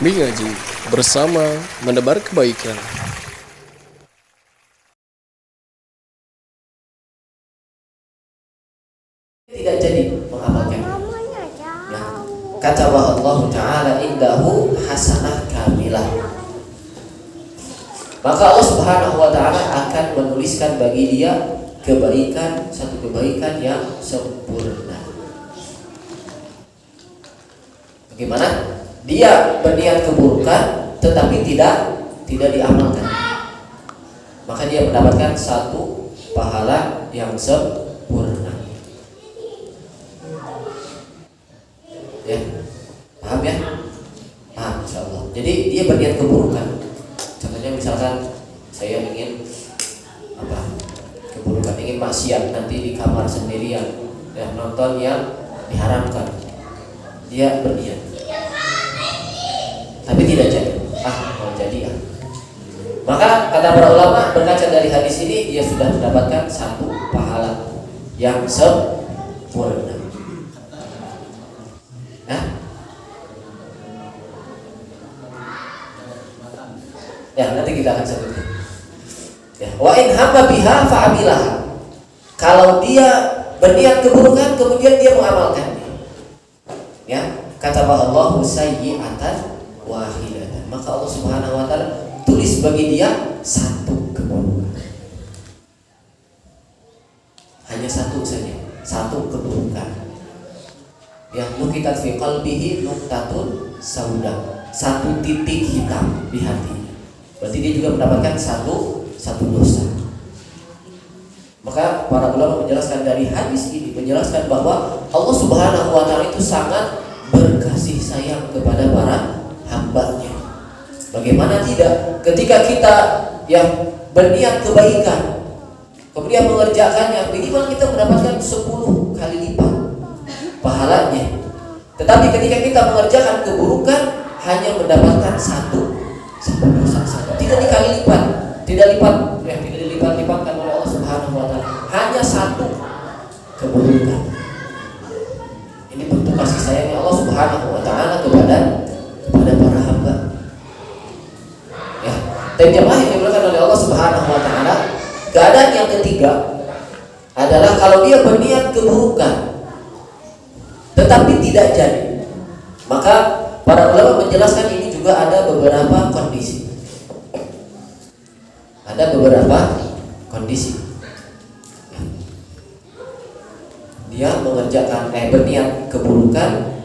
Mengaji bersama menebar kebaikan. Tidak jadi mengamalkan. Ya. Kata Allah Ta'ala indahu hasanah kamilah. Maka Allah Subhanahu wa Ta'ala akan menuliskan bagi dia kebaikan, satu kebaikan yang sempurna. Bagaimana? Dia berniat keburukan tetapi tidak diamalkan. Maka dia mendapatkan satu pahala yang sempurna. Ya, paham ya? Paham, insyaallah. Jadi dia berniat keburukan. Contohnya misalkan saya ingin keburukan, ingin maksiat nanti di kamar sendirian, ya, nonton yang diharamkan. Dia berniat, tapi tidak jadi. Mau jadi ya. Maka kata para ulama berkaca dari hadis ini, dia sudah mendapatkan satu pahala yang sempurna. Ya, nanti kita akan sebutkan. Ya, wa in hamma biha fa'amilaha. Kalau dia berniat keburukan kemudian dia mengamalkannya. Ya, kata Allah sayyi'atan wahidatan. Maka Allah Subhanahu wa taala tulis bagi dia satu keburukan. Hanya satu saja, satu keburukan. Ya, nukitat fi qalbihi nuqtatun sauda. Satu titik hitam di hatinya. Berarti dia juga mendapatkan satu dosa. Maka para ulama menjelaskan dari hadis ini, menjelaskan bahwa Allah Subhanahu wa Ta'ala itu sangat berkasih sayang kepada para hamba-Nya. Bagaimana tidak? Ketika kita yang berniat kebaikan kemudian mengerjakannya, minimal kita mendapatkan 10 kali lipat pahalanya. Tetapi ketika kita mengerjakan keburukan hanya mendapatkan satu dosa saja, tidak dikali lipat, tidak dilipat-lipatkan oleh Allah Subhanahu wa Ta'ala, hanya satu keburukan. Ini bentuk kasih sayangnya Allah Subhanahu wa Ta'ala kepada para hamba. Ya, dan jemaah yang dimuliakan oleh Allah Subhanahu wa Ta'ala, keadaan yang ketiga adalah kalau dia berniat keburukan tetapi tidak jadi. Maka para ulama menjelaskan ini juga ada beberapa kondisi. Ada beberapa kondisi. Dia mengerjakan berniat keburukan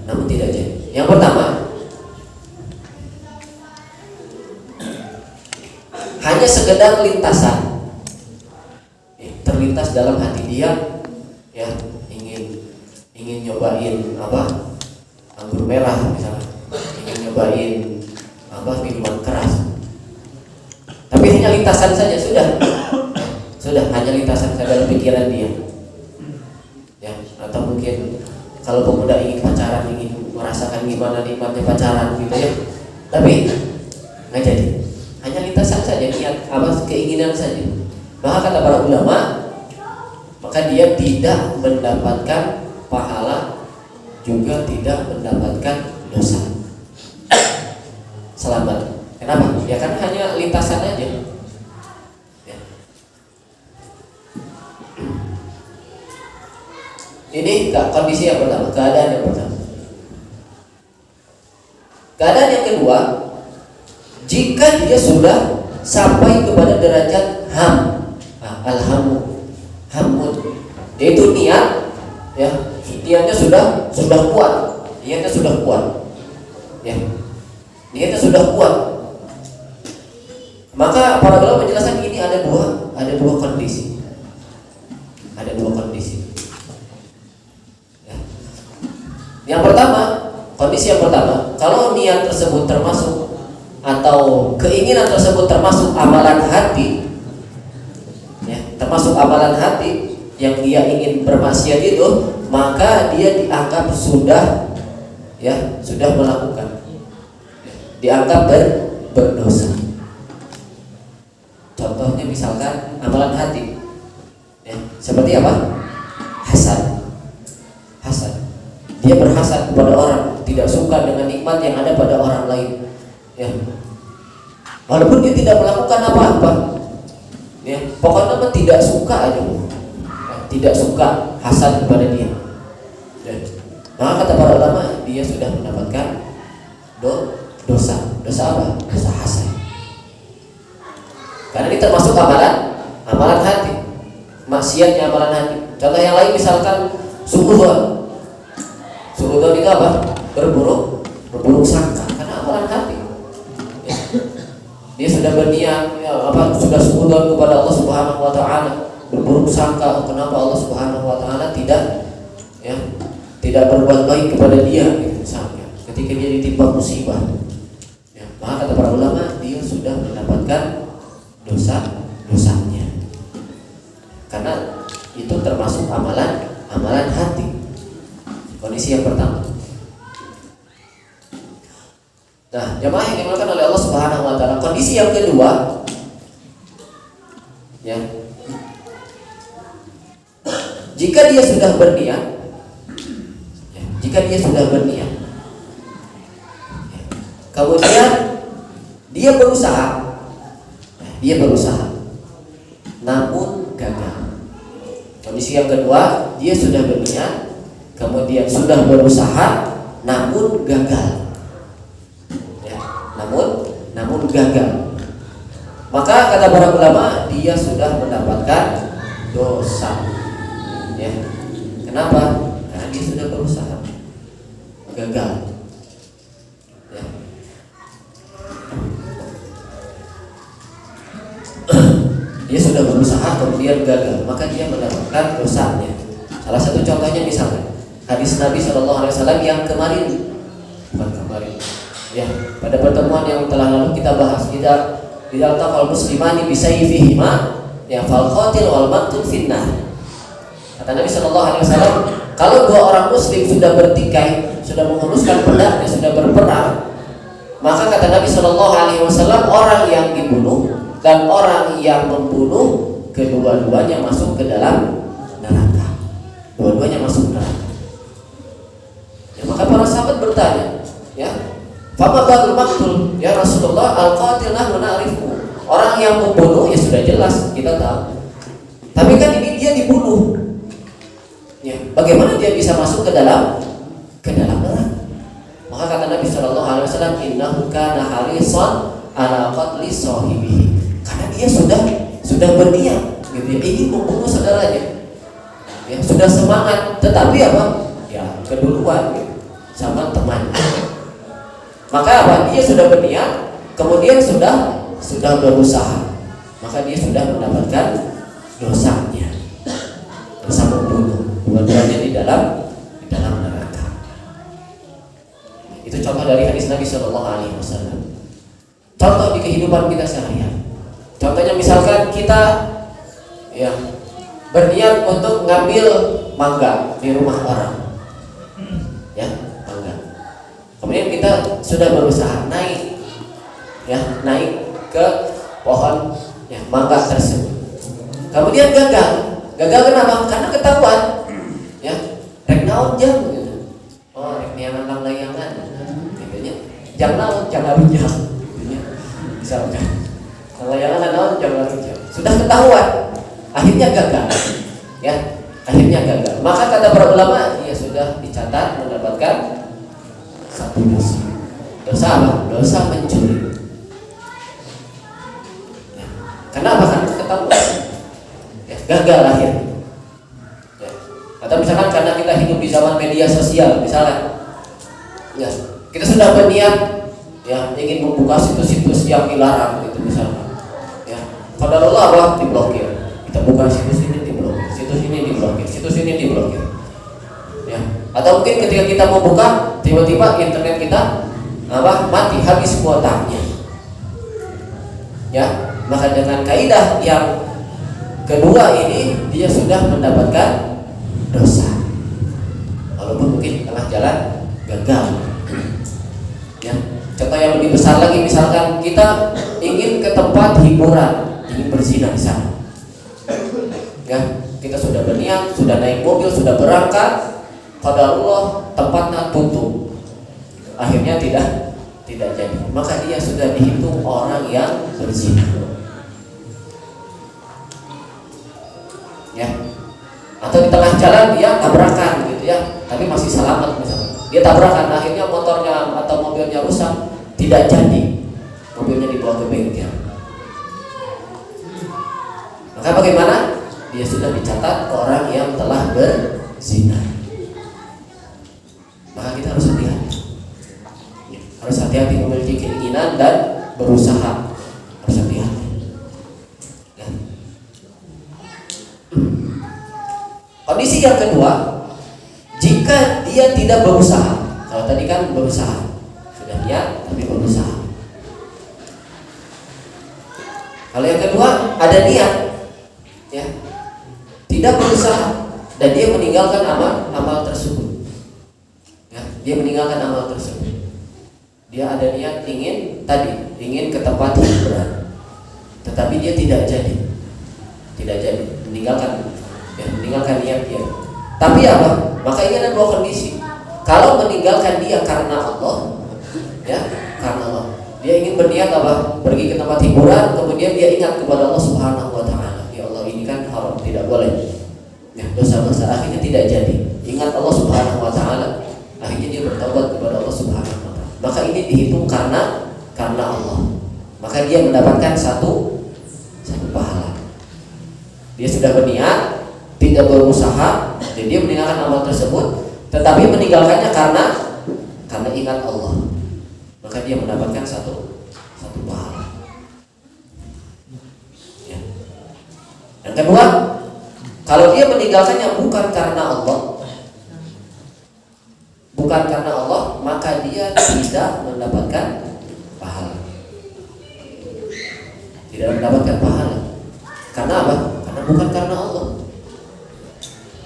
namun tidak jadi. Yang pertama, hanya sekedar lintasan. Terlintas dalam hati dia, ya, ingin nyobain anggur merah misalnya, ingin nyobain minuman keras, tapi hanya lintasan saja, sudah hanya lintasan saja dalam pikiran dia, ya. Atau mungkin kalau pemuda ingin pacaran, ingin merasakan gimana nikmatnya pacaran gitu ya, tapi nggak jadi, hanya lintasan saja, niat keinginan saja. Maka kata para ulama, maka dia tidak mendapatkan pahala, juga tidak mendapatkan dosa. Selamat. Kenapa? Ya kan hanya lintasan aja. Ya. Ini kondisi yang pertama, keadaan yang pertama. Keadaan yang kedua, jika dia sudah sampai kepada derajat hamud, yaitu niat, ya, niatnya sudah kuat, ya, niatnya sudah kuat. Maka para ulama menjelaskan ini ada dua kondisi. Ya. Kondisi yang pertama, kalau niat tersebut termasuk atau keinginan tersebut termasuk amalan hati, ya, termasuk amalan hati yang dia ingin bermaksiat itu, maka dia dianggap sudah melakukan, dianggap berdosa. Contohnya misalkan amalan hati, ya, seperti apa? Hasad. Dia berhasad kepada orang, tidak suka dengan nikmat yang ada pada orang lain. Ya. Walaupun dia tidak melakukan apa-apa, ya, pokoknya mah tidak suka aja, ya, tidak suka, hasad kepada dia. Ya. Maka kata para ulama, dia sudah mendapatkan dosa. Dosa apa? Dosa hasad. Karena ini termasuk amalan hati. Maksiatnya amalan hati. Contoh yang lain misalkan suudzon. Suudzon itu apa? Berburuk sangka. Karena amalan hati. Ya. Dia sudah berniat, ya, sudah suudzon kepada Allah Subhanahu Wa Taala, berburuk sangka. Kenapa Allah Subhanahu Wa Taala tidak berbuat baik kepada dia, gitu, misalnya. Ketika dia ditimpa musibah, ya, maka kata para ulama, dia sudah mendapatkan dosanya. Karena itu termasuk amalan hati. Kondisi yang pertama. Nah, jamaah yang dimuliakan oleh Allah Subhanahu Wa Taala. Kondisi yang kedua, ya, jika dia sudah berniat, kemudian dia berusaha, namun gagal. Kondisi yang kedua, dia sudah berniat, kemudian sudah berusaha, namun gagal. Ya, namun gagal. Maka kata para ulama, dia sudah mendapatkan dosa. Ya, kenapa? Karena dia sudah berusaha, gagal. Ya. Dia sudah berusaha kemudian gagal, maka dia mendapatkan dosanya. Salah satu contohnya misalnya hadis Nabi SAW yang kemarin, ya, pada pertemuan yang telah lalu kita bahas, tidak taqal muslimani bisayfihima, ya, fal qatil wal maqtul finnar. Kata Nabi SAW, kalau dua orang muslim sudah bertikai, sudah menghunuskan pedangnya, sudah berperang, maka kata Nabi SAW, orang yang dibunuh dan orang yang membunuh, kedua-duanya masuk ke dalam neraka. Dua-duanya masuk neraka. Ya, maka para sahabat bertanya, ya, fama badul maqtul, ya Rasulullah, al-qatil nahnu na'rifu. Orang yang membunuh ya sudah jelas, kita tahu. Tapi kan ini dia dibunuh. Ya, bagaimana dia bisa masuk ke dalam neraka? Maka kata Nabi SAW, innahu kana harisan ala qatli sahibihi. Karena dia sudah berniat, gitu ya, ingin membunuh saudaranya. Ya, sudah semangat, tetapi apa? Ya, keduluan, gitu, sama teman. Maka apa? Dia sudah berniat, kemudian sudah berusaha. Maka dia sudah mendapatkan dosanya. Dosa membunuh. Dua-duanya di dalam neraka. Itu contoh dari hadis Nabi SAW. Contoh di kehidupan kita sehari-hari. Contohnya misalkan kita, ya, berniat untuk ngambil mangga di rumah orang, ya, mangga. Kemudian kita sudah berusaha naik ke pohon, ya, mangga tersebut. Kemudian gagal kenapa? Karena ketahuan, ya, rek naon jam, gitu. Oh, rek niangan layangan, gitu ya. Jangan jam, gitu ya. Misalkan layangan naon jam. Sudah ketahuan, akhirnya gagal. Ya, akhirnya gagal. Maka kata para ulama, dia sudah dicatat mendapatkan satu dosa. Dosa apa? Dosa mencuri. Ya. Kenapa? Karena ketahuan. Ya, gagal akhirnya. Ya. Atau misalkan karena kita hidup di zaman media sosial, misalnya, ya, kita sudah berniat, ya, ingin membuka situs-situs yang dilarang, gitu misalnya. Ya, qadarullah apa? Diblokir. Kita buka situs ini diblokir, situs ini diblokir, situs ini diblokir. Ya. Atau mungkin ketika kita mau buka, tiba-tiba internet kita mati, habis kuotanya. Ya, maka dengan kaidah yang kedua ini, dia sudah mendapatkan dosa. Walaupun mungkin tengah jalan gagal. Ya. Contoh yang lebih besar lagi, misalkan kita ingin ke tempat hiburan, ingin berzina di sana. Ya, kita sudah berniat, sudah naik mobil, sudah berangkat, qadarullah tempatnya tutup. akhirnya tidak jadi, maka dia sudah dihitung orang yang berzina. Ya. Atau di tengah jalan dia tabrakan gitu ya, tapi masih selamat misalnya. Dia tabrakan, akhirnya motornya atau mobilnya rusak, tidak jadi. Mobilnya dibawa ke bengkel. Maka bagaimana? Dia sudah dicatat orang yang telah berzina. Maka kita harus hati-hati. Harus hati-hati memiliki keinginan dan berusaha. Harus hati-hati. Ya. Kondisi yang kedua, jika dia tidak berusaha. Kalau tadi kan berusaha, sudah niat tapi berusaha. Kalau yang kedua ada niat, ya, tidak berusaha dan dia meninggalkan amal tersebut. Ya, dia meninggalkan amal tersebut. Dia ada niat ingin ke tempat hiburan, tetapi dia tidak jadi, meninggalkan niat dia. Tapi apa? Maka ini ada dua kondisi. Kalau meninggalkan dia karena Allah, ya, karena Allah, dia ingin berniat apa? Pergi ke tempat hiburan, kemudian dia ingat kepada Allah Subhanahu wa taala. Ya Allah, ini kan haram, tidak boleh. Ya, dosa besar, akhirnya tidak jadi. Ingat Allah Subhanahu wa taala, akhirnya dia bertobat kepada Allah Subhanahu wa taala. Maka ini dihitung karena Allah. Maka dia mendapatkan satu pahala. Dia sudah berniat, tidak berusaha, jadi dia meninggalkan amal tersebut, tetapi meninggalkannya karena ingat Allah. Maka dia mendapatkan satu pahala. Ya. Yang kedua, kalau dia meninggalkannya bukan karena Allah, maka dia tidak mendapatkan pahala. Tidak mendapatkan pahala. Karena apa? Karena bukan karena Allah.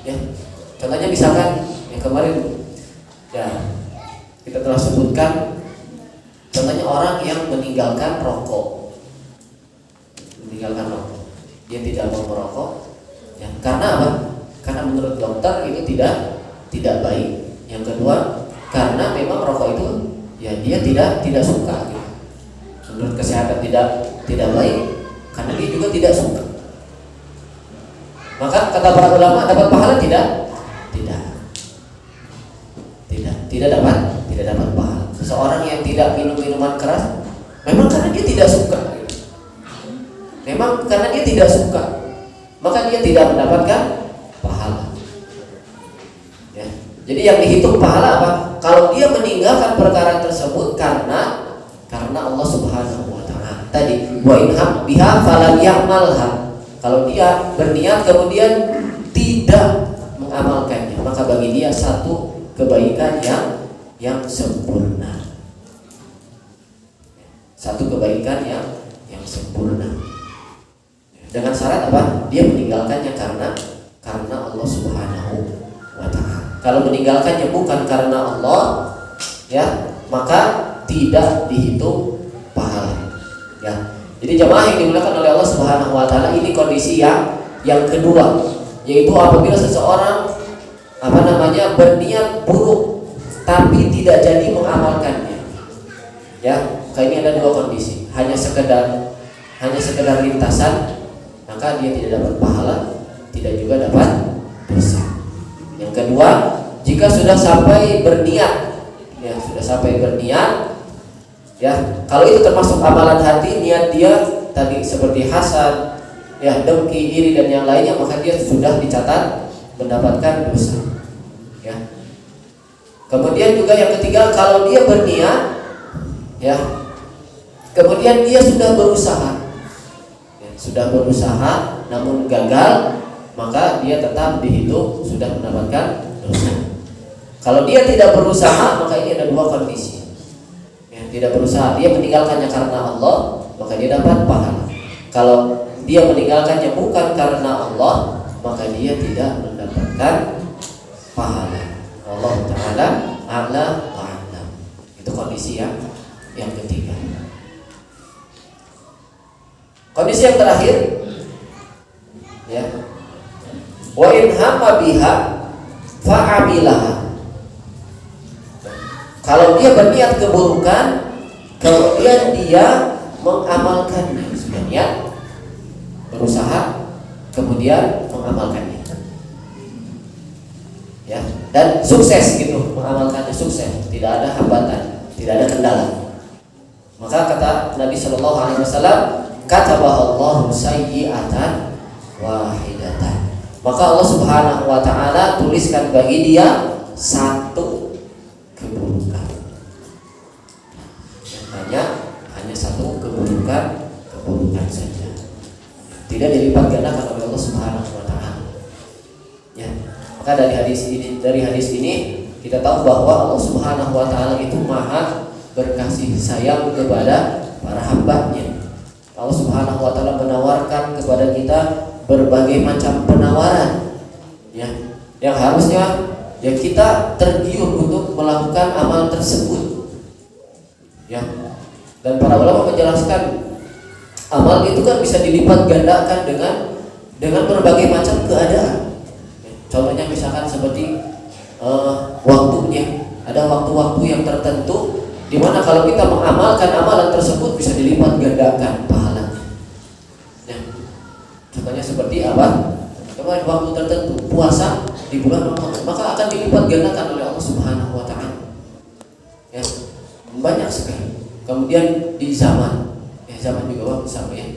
Ya. Contohnya misalkan yang kemarin ya kita telah sebutkan, contohnya orang yang meninggalkan rokok. Dia tidak mau merokok. Ya, karena apa? Karena menurut dokter itu tidak baik. Yang kedua, karena memang rokok itu ya dia tidak suka. Gitu. Menurut kesehatan tidak baik, karena dia juga tidak suka. Maka kata para ulama, dapat pahala tidak? Tidak dapat pahala. Seseorang yang tidak minum minuman keras, memang karena dia tidak suka. Maka dia tidak mendapatkan pahala. Ya. Jadi yang dihitung pahala apa? Kalau dia meninggalkan perkara tersebut karena Allah Subhanahu wa taala. Tadi wa in biha falam ya'malha. Kalau dia berniat kemudian tidak mengamalkannya, maka bagi dia satu kebaikan yang sempurna. Satu kebaikan yang sempurna. Dengan syarat apa? Dia meninggalkannya karena Allah Subhanahu wa taala. Kalau meninggalkannya bukan karena Allah, ya, maka tidak dihitung pahala. Ya. Jadi jemaah yang dimuliakan oleh Allah Subhanahu wa taala, ini kondisi yang kedua, yaitu apabila seseorang berniat buruk tapi tidak jadi mengamalkannya. Ya, ini ada dua kondisi. Hanya sekedar lintasan, maka dia tidak dapat pahala, tidak juga dapat dosa. Yang kedua, jika sudah sampai berniat, ya, kalau itu termasuk amalan hati, niat dia tadi seperti hasad, ya, dengki, iri dan yang lainnya, maka dia sudah dicatat mendapatkan dosa. Ya. Kemudian juga yang ketiga, kalau dia berniat, ya, kemudian dia sudah berusaha, namun gagal, maka dia tetap dihitung sudah mendapatkan dosa. Kalau dia tidak berusaha, maka ini ada dua kondisi. Tidak berusaha, dia meninggalkannya karena Allah, maka dia dapat pahala. Kalau dia meninggalkannya bukan karena Allah, maka dia tidak mendapatkan pahala. Allah Ta'ala a'la wa a'lam. Itu kondisi yang ketiga. Kondisi yang terakhir, ya, wa in hamma biha fa'amilaha. Kalau dia berniat keburukan, kemudian dia mengamalkannya, sudah niat berusaha, kemudian mengamalkannya, ya, dan sukses gitu, mengamalkannya sukses, tidak ada hambatan, tidak ada kendala. Maka kata Nabi Shallallahu Alaihi Wasallam, kataballahu sayyi'atan wahidatan. Maka Allah Subhanahu Wa Taala tuliskan bagi dia satu keburukan. Hanya satu keburukan saja. Tidak dilipat gandakan oleh Allah Subhanahu Wa Taala. Ya. Maka dari hadis ini kita tahu bahwa Allah Subhanahu Wa Taala itu maha berkasih sayang kepada para hambanya. Allah Subhanahu Wa Taala menawarkan kepada kita berbagai macam penawaran, ya, yang harusnya ya kita tergiur untuk melakukan amal tersebut, ya. Dan para ulama menjelaskan amal itu kan bisa dilipat gandakan dengan berbagai macam keadaan. Contohnya misalkan seperti waktunya, ada waktu-waktu yang tertentu di mana kalau kita mengamalkan amalan tersebut bisa dilipat gandakan pahalanya. Ya. Contohnya seperti apa? Pada waktu tertentu puasa di bulan Ramadan, maka akan dilipat gandakan oleh Allah Subhanahu Wa Taala. Ya, banyak sekali. Kemudian di zaman juga sama ya,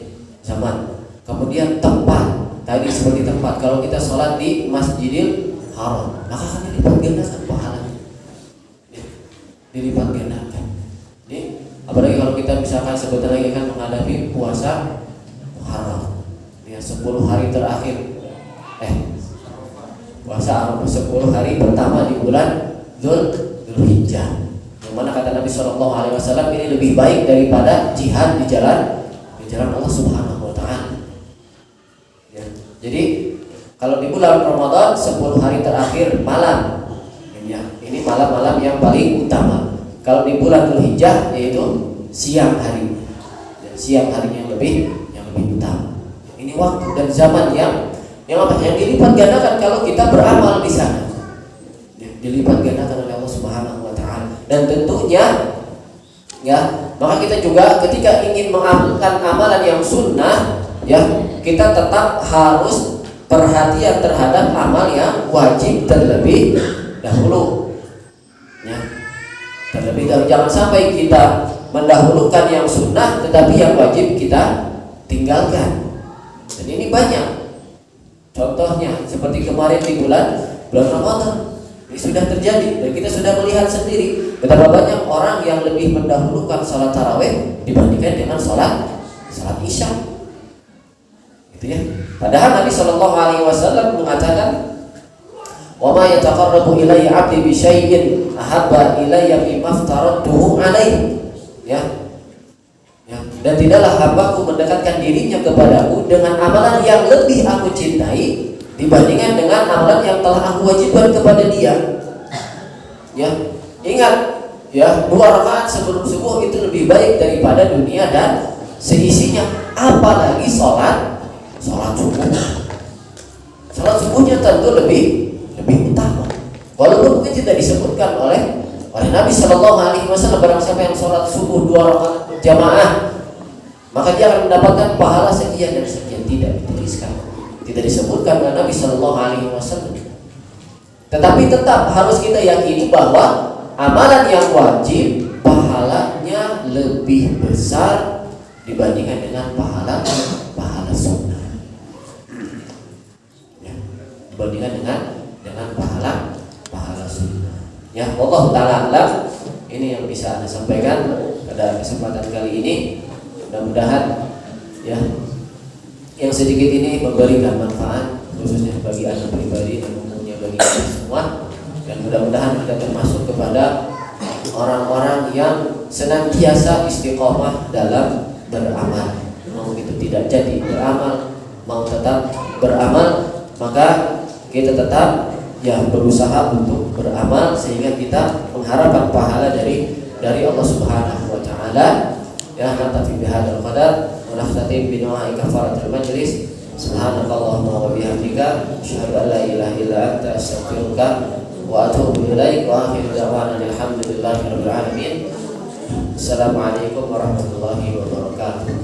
zaman. Kemudian tempat, tadi seperti tempat. Kalau kita sholat di Masjidil Haram, maka akan dilipat gandakan pahalanya. Ya, dilipat gandakan. Ini apalagi kalau kita misalkan sebentar lagi akan menghadapi puasa Muharram, ya 10 hari terakhir. Puasa 10 hari pertama di bulan Dzulhijjah. Yang mana kata Nabi Shallallahu Alaihi Wasallam ini lebih baik daripada jihad di jalan Allah Subhanahu Wa Taala. Ya. Jadi kalau di bulan Ramadan 10 hari terakhir malam, ya, ini malam-malam yang paling utama. Kalau di bulan Dzulhijjah yaitu siang hari, dan siang harinya yang lebih utama. Ini waktu dan zaman yang dilipat gandakan kalau kita beramal di sana. Ya, dilipat gandakan oleh Allah Subhanahu Wa Taala. Dan tentunya, ya, maka kita juga ketika ingin mengamalkan amalan yang sunnah, ya, kita tetap harus perhatian terhadap amal yang wajib terlebih dahulu. Ya. Terlebih dahulu, jangan sampai kita mendahulukan yang sunnah tetapi yang wajib kita tinggalkan. Dan ini banyak. Contohnya seperti kemarin di bulan Ramadan ini sudah terjadi dan kita sudah melihat sendiri betapa banyak orang yang lebih mendahulukan salat tarawih dibandingkan dengan salat isya. Gitu ya. Padahal Nabi Shallallahu Alaihi Wasallam mengatakan, "Wa ma yataqarrabu ilayya 'abdi bi syai'in ahabba ilayya mimma aftaratuhu 'alaihi." Ya. Dan tidaklah hambaku mendekatkan dirinya kepadaku dengan amalan yang lebih aku cintai dibandingkan dengan amalan yang telah aku wajibkan kepada dia. Ya, ingat ya, 2 rakaat sebelum subuh itu lebih baik daripada dunia dan seisinya. Apalagi sholat subuh. Sholat subuhnya tentu lebih utama. Walaupun mungkin tidak disebutkan oleh Nabi Shallallahu Alaihi Wasallam, barang siapa yang sholat subuh 2 rakaat jamaah maka dia akan mendapatkan pahala sekian dan sekian. Tidak dituliskan, tidak disebutkan oleh Nabi Shallallahu Alaihi Wasallam. Tetapi tetap harus kita yakini bahwa amalan yang wajib pahalanya lebih besar dibandingkan dengan pahala sunnah. Ya, dibandingkan dengan pahala sunnah. Ya, Allah Ta'ala alam. Ini yang bisa Anda sampaikan pada kesempatan kali ini. Mudah-mudahan ya yang sedikit ini memberikan manfaat khususnya bagi Anda pribadi dan umumnya bagi kita semua, dan mudah-mudahan kita termasuk kepada orang-orang yang senantiasa istiqomah dalam beramal. Mau itu tidak jadi beramal, mau tetap beramal, maka kita tetap ya berusaha untuk beramal sehingga kita mengharapkan pahala dari Allah Subhanahu Wa Taala. Ya, naktafi bihadzal qadar wa nakhtatim bi du'a'i kafaratul majlis. Subhanakallahumma wa bihamdika asyhadu an la ilaha illa anta astaghfiruka wa wa atubu ilaik wa akhiru da'wana alhamdulillahi rabbil alamin. Assalamualaikum warahmatullahi wabarakatuh.